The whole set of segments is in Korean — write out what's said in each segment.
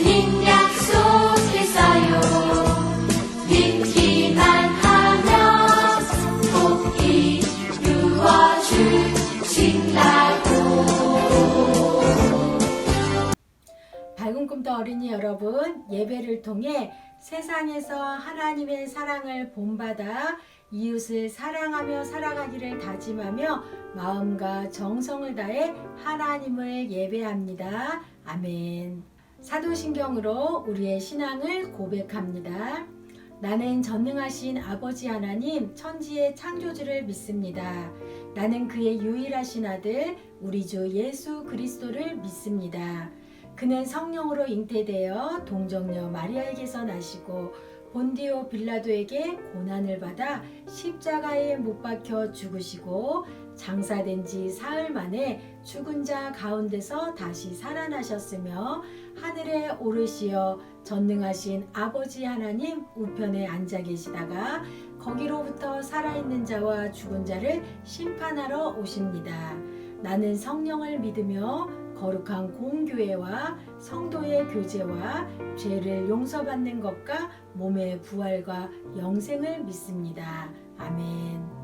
주님 약속했어요. 믿기만 하면 꼭 이루어 주신다고. 밝은 꿈터 어린이 여러분, 예배를 통해 세상에서 하나님의 사랑을 본받아 이웃을 사랑하며 살아가기를 다짐하며 마음과 정성을 다해 하나님을 예배합니다. 아멘. 사도신경으로 우리의 신앙을 고백합니다. 나는 전능하신 아버지 하나님 천지의 창조주를 믿습니다. 나는 그의 유일하신 아들 우리 주 예수 그리스도를 믿습니다. 그는 성령으로 잉태되어 동정녀 마리아에게서 나시고 본디오 빌라도에게 고난을 받아 십자가에 못 박혀 죽으시고 장사된 지 사흘 만에 죽은 자 가운데서 다시 살아나셨으며 하늘에 오르시어 전능하신 아버지 하나님 우편에 앉아 계시다가 거기로부터 살아있는 자와 죽은 자를 심판하러 오십니다. 나는 성령을 믿으며 거룩한 공교회와 성도의 교제와 죄를 용서받는 것과 몸의 부활과 영생을 믿습니다. 아멘.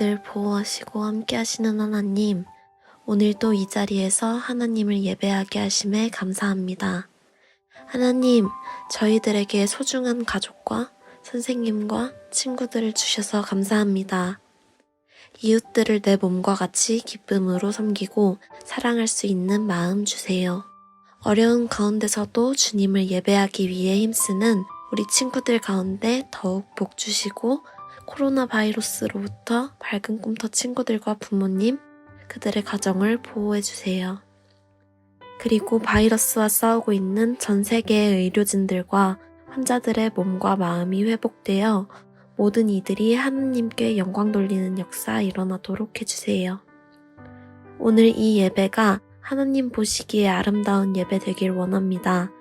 늘 보호하시고 함께 하시는 하나님, 오늘도 이 자리에서 하나님을 예배하게 하심에 감사합니다. 하나님, 저희들에게 소중한 가족과 선생님과 친구들을 주셔서 감사합니다. 이웃들을 내 몸과 같이 기쁨으로 섬기고 사랑할 수 있는 마음 주세요. 어려운 가운데서도 주님을 예배하기 위해 힘쓰는 우리 친구들 가운데 더욱 복 주시고 코로나 바이러스로부터 밝은 꿈터 친구들과 부모님, 그들의 가정을 보호해 주세요. 그리고 바이러스와 싸우고 있는 전 세계의 의료진들과 환자들의 몸과 마음이 회복되어 모든 이들이 하느님께 영광 돌리는 역사 일어나도록 해주세요. 오늘 이 예배가 하나님 보시기에 아름다운 예배 되길 원합니다.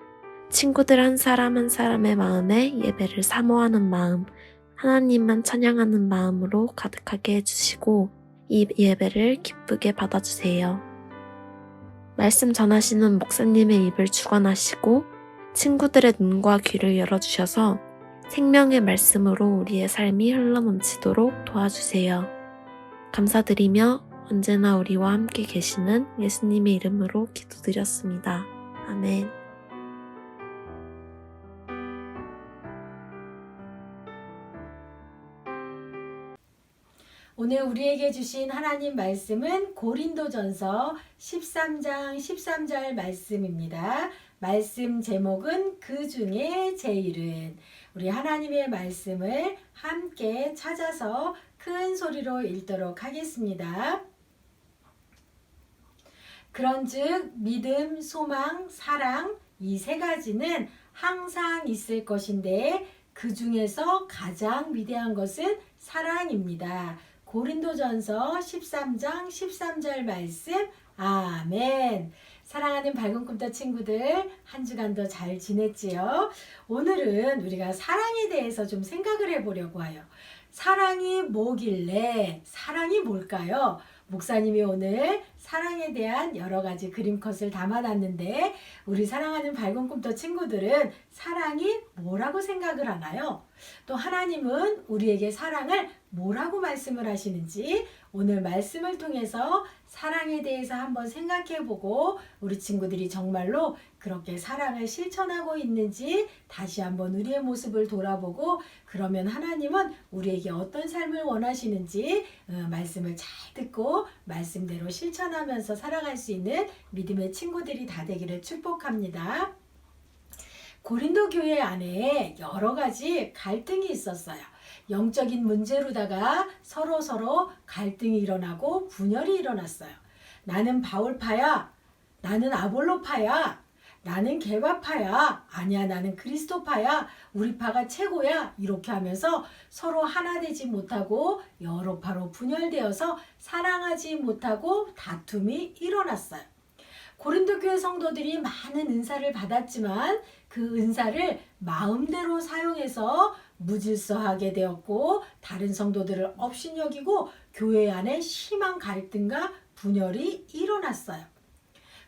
친구들 한 사람 한 사람의 마음에 예배를 사모하는 마음, 하나님만 찬양하는 마음으로 가득하게 해주시고 이 예배를 기쁘게 받아주세요. 말씀 전하시는 목사님의 입을 주관하시고 친구들의 눈과 귀를 열어주셔서 생명의 말씀으로 우리의 삶이 흘러넘치도록 도와주세요. 감사드리며 언제나 우리와 함께 계시는 예수님의 이름으로 기도드렸습니다. 아멘. 오늘 우리에게 주신 하나님 말씀은 고린도전서 13장 13절 말씀입니다. 말씀 제목은 그 중에 제일은. 우리 하나님의 말씀을 함께 찾아서 큰 소리로 읽도록 하겠습니다. 그런즉 믿음, 소망, 사랑 이 세 가지는 항상 있을 것인데 그 중에서 가장 위대한 것은 사랑입니다. 고린도전서 13장 13절 말씀. 아멘. 사랑하는 밝은 꿈터 친구들, 한 주간도 잘 지냈지요? 오늘은 우리가 사랑에 대해서 좀 생각을 해보려고 해요. 사랑이 뭐길래, 사랑이 뭘까요? 목사님이 오늘 사랑에 대한 여러 가지 그림컷을 담아놨는데 우리 사랑하는 밝은 꿈터 친구들은 사랑이 뭐라고 생각을 하나요? 또 하나님은 우리에게 사랑을 뭐라고 말씀을 하시는지 오늘 말씀을 통해서 사랑에 대해서 한번 생각해보고 우리 친구들이 정말로 그렇게 사랑을 실천하고 있는지 다시 한번 우리의 모습을 돌아보고 그러면 하나님은 우리에게 어떤 삶을 원하시는지 말씀을 잘 듣고 말씀대로 실천하면서 살아갈 수 있는 믿음의 친구들이 다 되기를 축복합니다. 고린도 교회 안에 여러 가지 갈등이 있었어요. 영적인 문제로다가 서로 갈등이 일어나고 분열이 일어났어요. 나는 바울파야, 나는 아볼로파야, 나는 게바파야, 아니야 나는 그리스도파야, 우리 파가 최고야, 이렇게 하면서 서로 하나 되지 못하고 여러 파로 분열되어서 사랑하지 못하고 다툼이 일어났어요. 고린도 교회 성도들이 많은 은사를 받았지만 그 은사를 마음대로 사용해서 무질서하게 되었고 다른 성도들을 업신여기고 교회 안에 심한 갈등과 분열이 일어났어요.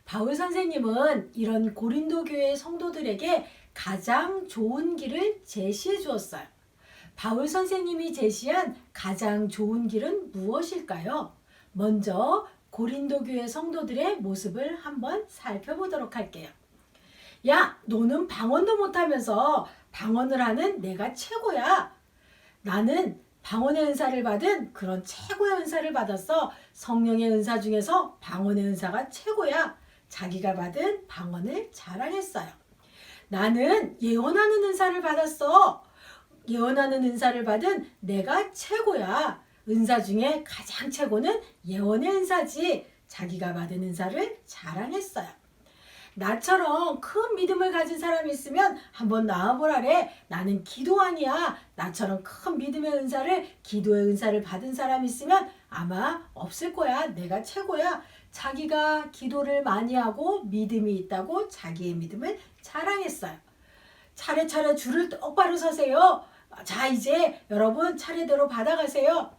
바울 선생님은 이런 고린도 교회 성도들에게 가장 좋은 길을 제시해 주었어요. 바울 선생님이 제시한 가장 좋은 길은 무엇일까요? 먼저 고린도 교회 성도들의 모습을 한번 살펴보도록 할게요. 야, 너는 방언도 못하면서 방언을 하는 내가 최고야. 나는 방언의 은사를 받은 그런 최고의 은사를 받았어. 성령의 은사 중에서 방언의 은사가 최고야. 자기가 받은 방언을 자랑했어요. 나는 예언하는 은사를 받았어. 예언하는 은사를 받은 내가 최고야. 은사 중에 가장 최고는 예언의 은사지. 자기가 받은 은사를 자랑했어요. 나처럼 큰 믿음을 가진 사람이 있으면 한번 나와보라래. 나는 기도왕이야. 나처럼 큰 믿음의 은사를, 기도의 은사를 받은 사람이 있으면 아마 없을 거야. 내가 최고야. 자기가 기도를 많이 하고 믿음이 있다고 자기의 믿음을 자랑했어요. 차례차례 줄을 똑바로 서세요. 자, 이제 여러분 차례대로 받아가세요.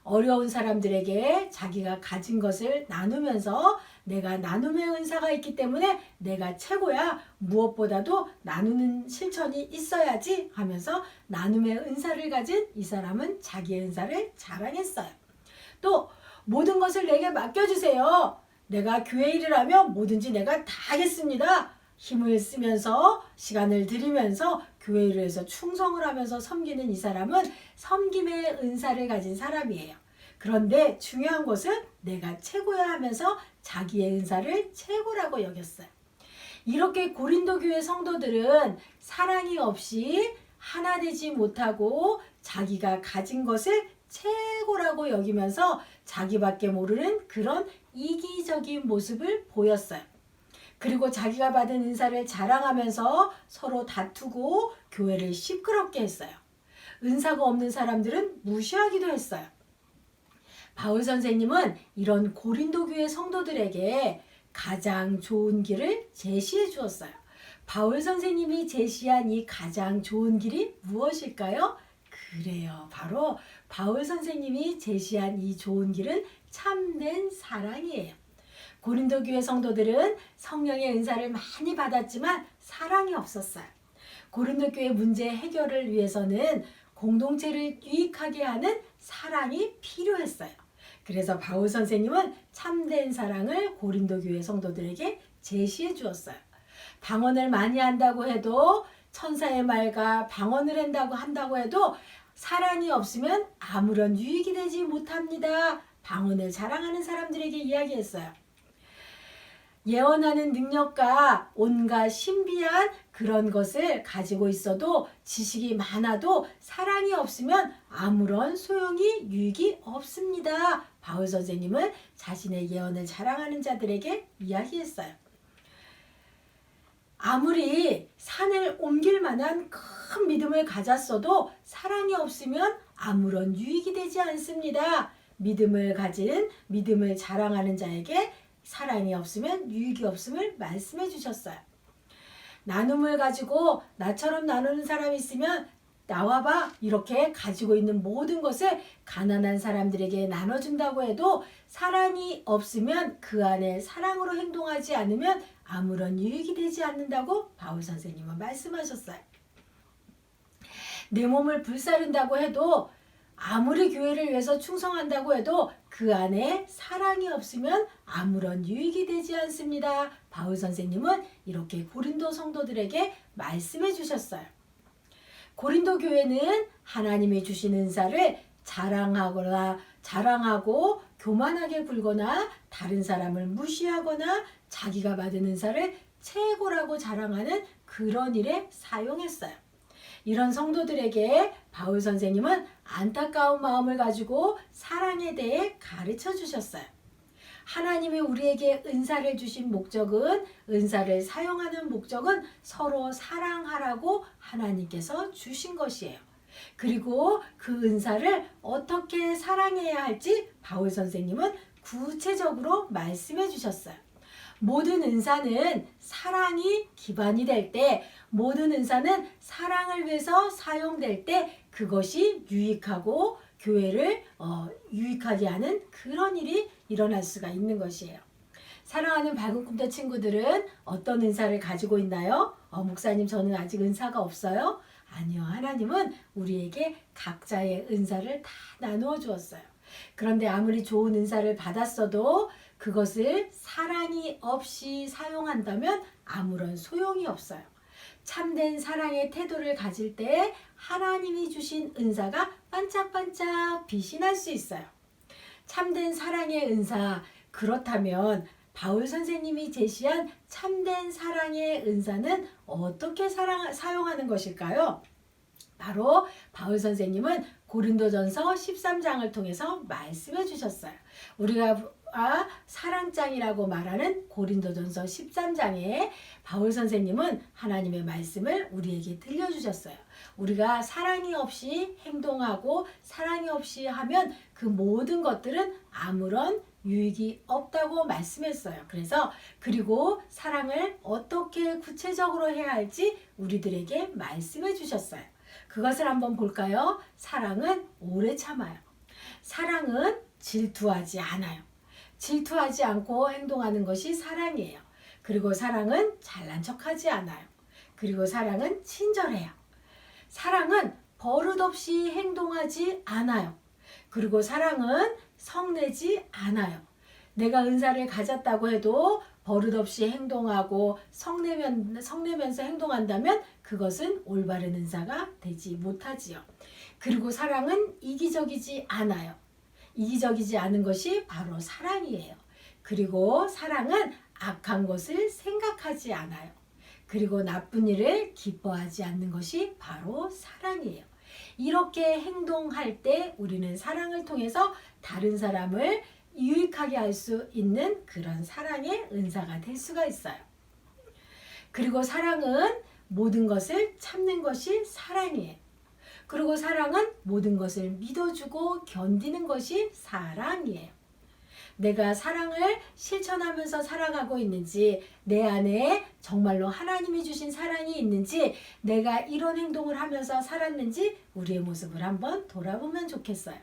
어려운 사람들에게 자기가 가진 것을 나누면서 내가 나눔의 은사가 있기 때문에 내가 최고야. 무엇보다도 나누는 실천이 있어야지 하면서 나눔의 은사를 가진 이 사람은 자기의 은사를 자랑했어요. 또 모든 것을 내게 맡겨주세요. 내가 교회 일을 하면 뭐든지 내가 다 하겠습니다. 힘을 쓰면서 시간을 들이면서 교회 일을 해서 충성을 하면서 섬기는 이 사람은 섬김의 은사를 가진 사람이에요. 그런데 중요한 것은 내가 최고야 하면서 자기의 은사를 최고라고 여겼어요. 이렇게 고린도 교회 성도들은 사랑이 없이 하나 되지 못하고 자기가 가진 것을 최고라고 여기면서 자기밖에 모르는 그런 이기적인 모습을 보였어요. 그리고 자기가 받은 은사를 자랑하면서 서로 다투고 교회를 시끄럽게 했어요. 은사가 없는 사람들은 무시하기도 했어요. 바울 선생님은 이런 고린도 교회 성도들에게 가장 좋은 길을 제시해 주었어요. 바울 선생님이 제시한 이 가장 좋은 길이 무엇일까요? 그래요. 바로 바울 선생님이 제시한 이 좋은 길은 참된 사랑이에요. 고린도 교회 성도들은 성령의 은사를 많이 받았지만 사랑이 없었어요. 고린도 교회 문제 해결을 위해서는 공동체를 유익하게 하는 사랑이 필요했어요. 그래서 바울 선생님은 참된 사랑을 고린도 교회 성도들에게 제시해 주었어요. 방언을 많이 한다고 해도 천사의 말과 방언을 한다고 해도 사랑이 없으면 아무런 유익이 되지 못합니다. 방언을 자랑하는 사람들에게 이야기했어요. 예언하는 능력과 온갖 신비한 그런 것을 가지고 있어도 지식이 많아도 사랑이 없으면 아무런 소용이 유익이 없습니다. 바울 선생님은 자신의 예언을 자랑하는 자들에게 이야기했어요. 아무리 산을 옮길 만한 큰 믿음을 가졌어도 사랑이 없으면 아무런 유익이 되지 않습니다. 믿음을 가진 믿음을 자랑하는 자에게 사랑이 없으면 유익이 없음을 말씀해 주셨어요. 나눔을 가지고 나처럼 나누는 사람이 있으면 나와봐 이렇게 가지고 있는 모든 것을 가난한 사람들에게 나눠준다고 해도 사랑이 없으면 그 안에 사랑으로 행동하지 않으면 아무런 유익이 되지 않는다고 바울 선생님은 말씀하셨어요. 내 몸을 불사른다고 해도 아무리 교회를 위해서 충성한다고 해도 그 안에 사랑이 없으면 아무런 유익이 되지 않습니다. 바울 선생님은 이렇게 고린도 성도들에게 말씀해 주셨어요. 고린도 교회는 하나님이 주신 은사를 자랑하고 교만하게 굴거나 다른 사람을 무시하거나 자기가 받은 은사를 최고라고 자랑하는 그런 일에 사용했어요. 이런 성도들에게 바울 선생님은 안타까운 마음을 가지고 사랑에 대해 가르쳐 주셨어요. 하나님이 우리에게 은사를 주신 목적은 은사를 사용하는 목적은 서로 사랑하라고 하나님께서 주신 것이에요. 그리고 그 은사를 어떻게 사랑해야 할지 바울 선생님은 구체적으로 말씀해 주셨어요. 모든 은사는 사랑이 기반이 될 때, 모든 은사는 사랑을 위해서 사용될 때 그것이 유익하고 교회를 유익하게 하는 그런 일이 일어날 수가 있는 것이에요. 사랑하는 밝은 꿈터 친구들은 어떤 은사를 가지고 있나요? 목사님 저는 아직 은사가 없어요. 아니요. 하나님은 우리에게 각자의 은사를 다 나누어 주었어요. 그런데 아무리 좋은 은사를 받았어도 그것을 사랑이 없이 사용한다면 아무런 소용이 없어요. 참된 사랑의 태도를 가질 때 하나님이 주신 은사가 반짝반짝 빛이 날 수 있어요. 참된 사랑의 은사, 그렇다면 바울 선생님이 제시한 참된 사랑의 은사는 어떻게 사용하는 것일까요? 바로 바울 선생님은 고린도전서 13장을 통해서 말씀해 주셨어요. 우리가 사랑장이라고 말하는 고린도전서 13장에 바울 선생님은 하나님의 말씀을 우리에게 들려주셨어요. 우리가 사랑이 없이 행동하고 사랑이 없이 하면 그 모든 것들은 아무런 유익이 없다고 말씀했어요. 그리고 사랑을 어떻게 구체적으로 해야 할지 우리들에게 말씀해 주셨어요. 그것을 한번 볼까요? 사랑은 오래 참아요. 사랑은 질투하지 않아요. 질투하지 않고 행동하는 것이 사랑이에요. 그리고 사랑은 잘난 척하지 않아요. 그리고 사랑은 친절해요. 사랑은 버릇없이 행동하지 않아요. 그리고 사랑은 성내지 않아요. 내가 은사를 가졌다고 해도 버릇없이 행동하고 성내면서 행동한다면 그것은 올바른 은사가 되지 못하지요. 그리고 사랑은 이기적이지 않아요. 이기적이지 않은 것이 바로 사랑이에요. 그리고 사랑은 악한 것을 생각하지 않아요. 그리고 나쁜 일을 기뻐하지 않는 것이 바로 사랑이에요. 이렇게 행동할 때 우리는 사랑을 통해서 다른 사람을 유익하게 할 수 있는 그런 사랑의 은사가 될 수가 있어요. 그리고 사랑은 모든 것을 참는 것이 사랑이에요. 그리고 사랑은 모든 것을 믿어주고 견디는 것이 사랑이에요. 내가 사랑을 실천하면서 살아가고 있는지, 내 안에 정말로 하나님이 주신 사랑이 있는지, 내가 이런 행동을 하면서 살았는지 우리의 모습을 한번 돌아보면 좋겠어요.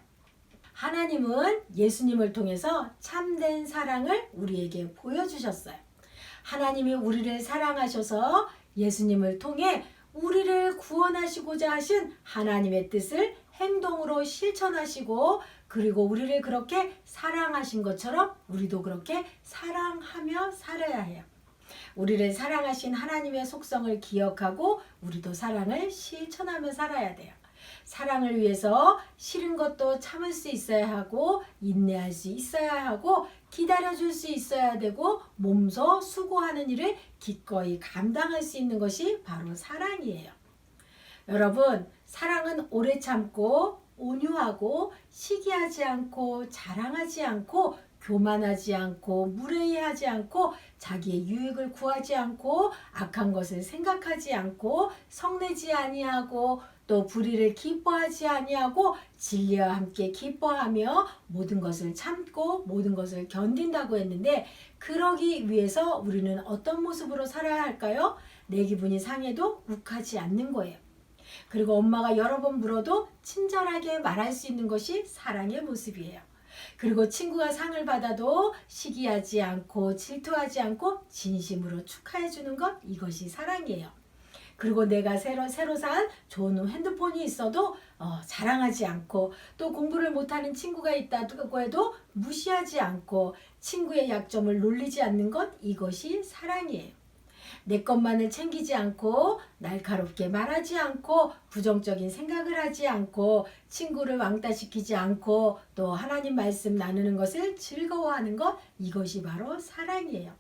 하나님은 예수님을 통해서 참된 사랑을 우리에게 보여주셨어요. 하나님이 우리를 사랑하셔서 예수님을 통해 우리를 구원하시고자 하신 하나님의 뜻을 행동으로 실천하시고, 그리고 우리를 그렇게 사랑하신 것처럼 우리도 그렇게 사랑하며 살아야 해요. 우리를 사랑하신 하나님의 속성을 기억하고 우리도 사랑을 실천하며 살아야 돼요. 사랑을 위해서 싫은 것도 참을 수 있어야 하고 인내할 수 있어야 하고 기다려줄 수 있어야 되고 몸소 수고하는 일을 기꺼이 감당할 수 있는 것이 바로 사랑이에요. 여러분, 사랑은 오래 참고 온유하고 시기하지 않고 자랑하지 않고 교만하지 않고 무례히하지 않고 자기의 유익을 구하지 않고 악한 것을 생각하지 않고 성내지 아니하고 또 불의를 기뻐하지 아니하고 진리와 함께 기뻐하며 모든 것을 참고 모든 것을 견딘다고 했는데, 그러기 위해서 우리는 어떤 모습으로 살아야 할까요? 내 기분이 상해도 욱하지 않는 거예요. 그리고 엄마가 여러 번 물어도 친절하게 말할 수 있는 것이 사랑의 모습이에요. 그리고 친구가 상을 받아도 시기하지 않고 질투하지 않고 진심으로 축하해 주는 것, 이것이 사랑이에요. 그리고 내가 새로 산 좋은 핸드폰이 있어도 자랑하지 않고, 또 공부를 못하는 친구가 있다고 해도 무시하지 않고 친구의 약점을 놀리지 않는 것, 이것이 사랑이에요. 내 것만을 챙기지 않고 날카롭게 말하지 않고 부정적인 생각을 하지 않고 친구를 왕따시키지 않고 또 하나님 말씀 나누는 것을 즐거워하는 것, 이것이 바로 사랑이에요.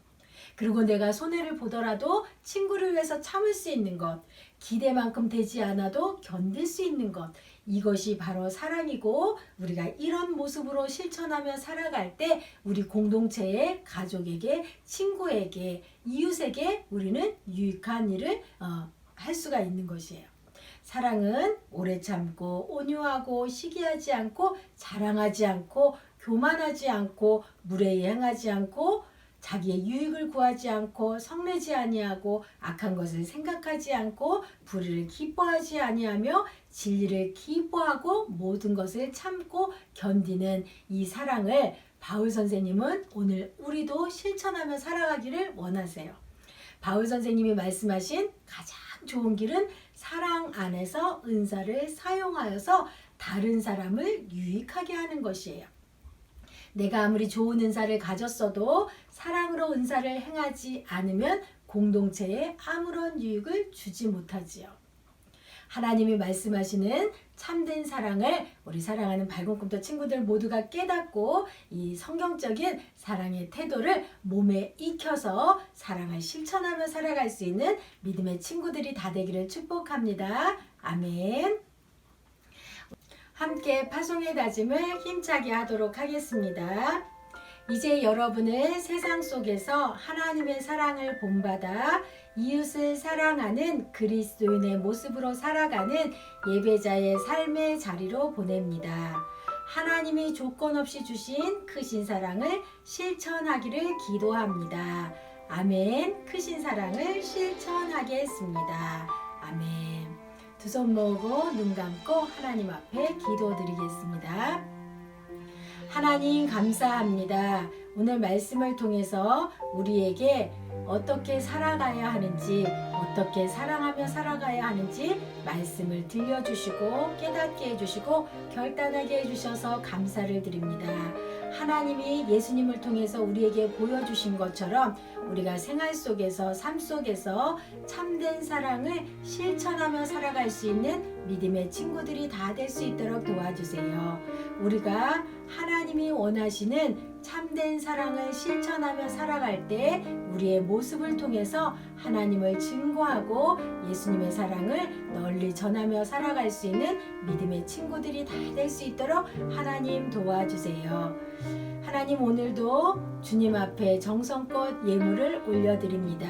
그리고 내가 손해를 보더라도 친구를 위해서 참을 수 있는 것, 기대만큼 되지 않아도 견딜 수 있는 것, 이것이 바로 사랑이고, 우리가 이런 모습으로 실천하며 살아갈 때 우리 공동체에, 가족에게, 친구에게, 이웃에게 우리는 유익한 일을 할 수가 있는 것이에요. 사랑은 오래 참고 온유하고 시기하지 않고 자랑하지 않고 교만하지 않고 무례히 행하지 않고 자기의 유익을 구하지 않고 성내지 아니하고 악한 것을 생각하지 않고 불의를 기뻐하지 아니하며 진리를 기뻐하고 모든 것을 참고 견디는 이 사랑을 바울 선생님은 오늘 우리도 실천하며 살아가기를 원하세요. 바울 선생님이 말씀하신 가장 좋은 길은 사랑 안에서 은사를 사용하여서 다른 사람을 유익하게 하는 것이에요. 내가 아무리 좋은 은사를 가졌어도 사랑으로 은사를 행하지 않으면 공동체에 아무런 유익을 주지 못하지요. 하나님이 말씀하시는 참된 사랑을 우리 사랑하는 밝은 꿈터 친구들 모두가 깨닫고 이 성경적인 사랑의 태도를 몸에 익혀서 사랑을 실천하며 살아갈 수 있는 믿음의 친구들이 다 되기를 축복합니다. 아멘. 함께 파송의 다짐을 힘차게 하도록 하겠습니다. 이제 여러분은 세상 속에서 하나님의 사랑을 본받아 이웃을 사랑하는 그리스도인의 모습으로 살아가는 예배자의 삶의 자리로 보냅니다. 하나님이 조건 없이 주신 크신 사랑을 실천하기를 기도합니다. 아멘. 크신 사랑을 실천하겠습니다. 아멘. 두 손 모으고 눈 감고 하나님 앞에 기도드리겠습니다. 하나님 감사합니다. 오늘 말씀을 통해서 우리에게 어떻게 살아가야 하는지, 어떻게 사랑하며 살아가야 하는지 말씀을 들려주시고 깨닫게 해주시고 결단하게 해주셔서 감사를 드립니다. 하나님이 예수님을 통해서 우리에게 보여주신 것처럼 우리가 생활 속에서, 삶 속에서 참된 사랑을 실천하며 살아갈 수 있는 믿음의 친구들이 다 될 수 있도록 도와주세요. 우리가 하나님이 원하시는 참된 사랑을 실천하며 살아갈 때 우리의 모습을 통해서 하나님을 증거하고 예수님의 사랑을 널리 전하며 살아갈 수 있는 믿음의 친구들이 다 될 수 있도록 하나님 도와주세요. 하나님, 오늘도 주님 앞에 정성껏 예물을 올려드립니다.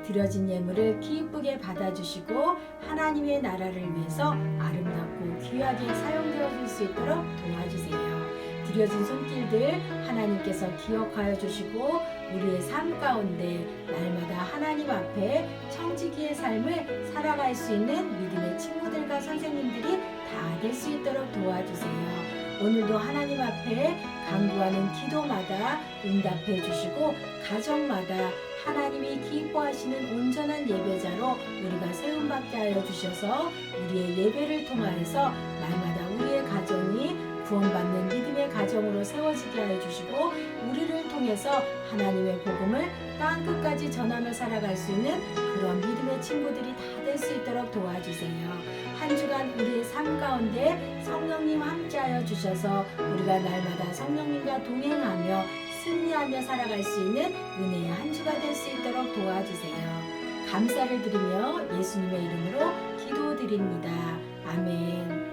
드려진 예물을 기쁘게 받아주시고 하나님의 나라를 위해서 아름답고 귀하게 사용되어 줄 수 있도록 도와주세요. 드려진 손길들 하나님께서 기억하여 주시고 우리의 삶 가운데 날마다 하나님 앞에 청지기의 삶을 살아갈 수 있는 믿음의 친구들과 선생님들이 다 될 수 있도록 도와주세요. 오늘도 하나님 앞에 간구하는 기도마다 응답해 주시고 가정마다 하나님이 기뻐하시는 온전한 예배자로 우리가 세움받게 하여 주셔서 우리의 예배를 통하여서 날마다 우리의 가정이 구원받는 믿음의 가정으로 세워지게 하여 주시고 우리를 통해서 하나님의 복음을 땅 끝까지 전하며 살아갈 수 있는 그런 믿음의 친구들이 다 될 수 있도록 도와주세요. 한 주간 우리의 삶 가운데 성령님 함께하여 주셔서 우리가 날마다 성령님과 동행하며 승리하며 살아갈 수 있는 은혜의 한 주가 될 수 있도록 도와주세요. 감사를 드리며 예수님의 이름으로 기도드립니다. 아멘.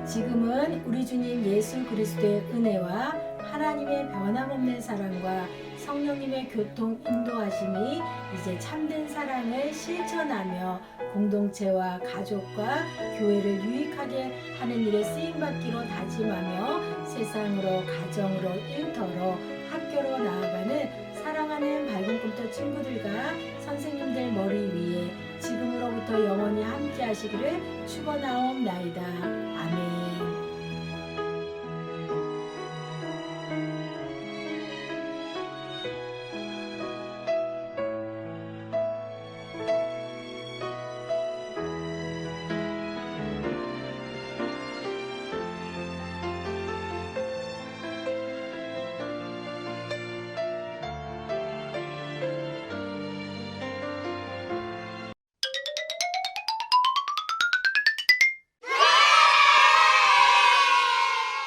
지금은 우리 주님 예수 그리스도의 은혜와 하나님의 변함없는 사랑과 성령님의 교통 인도하심이 이제 참된 사랑을 실천하며 공동체와 가족과 교회를 유익하게 하는 일에 쓰임받기로 다짐하며 세상으로 가정으로 일터로 학교로 나아가는 사랑하는 밝은 꿈터 친구들과 선생님들 머리 위에 지금으로부터 영원히 함께 하시기를 축원하옵나이다. 아멘.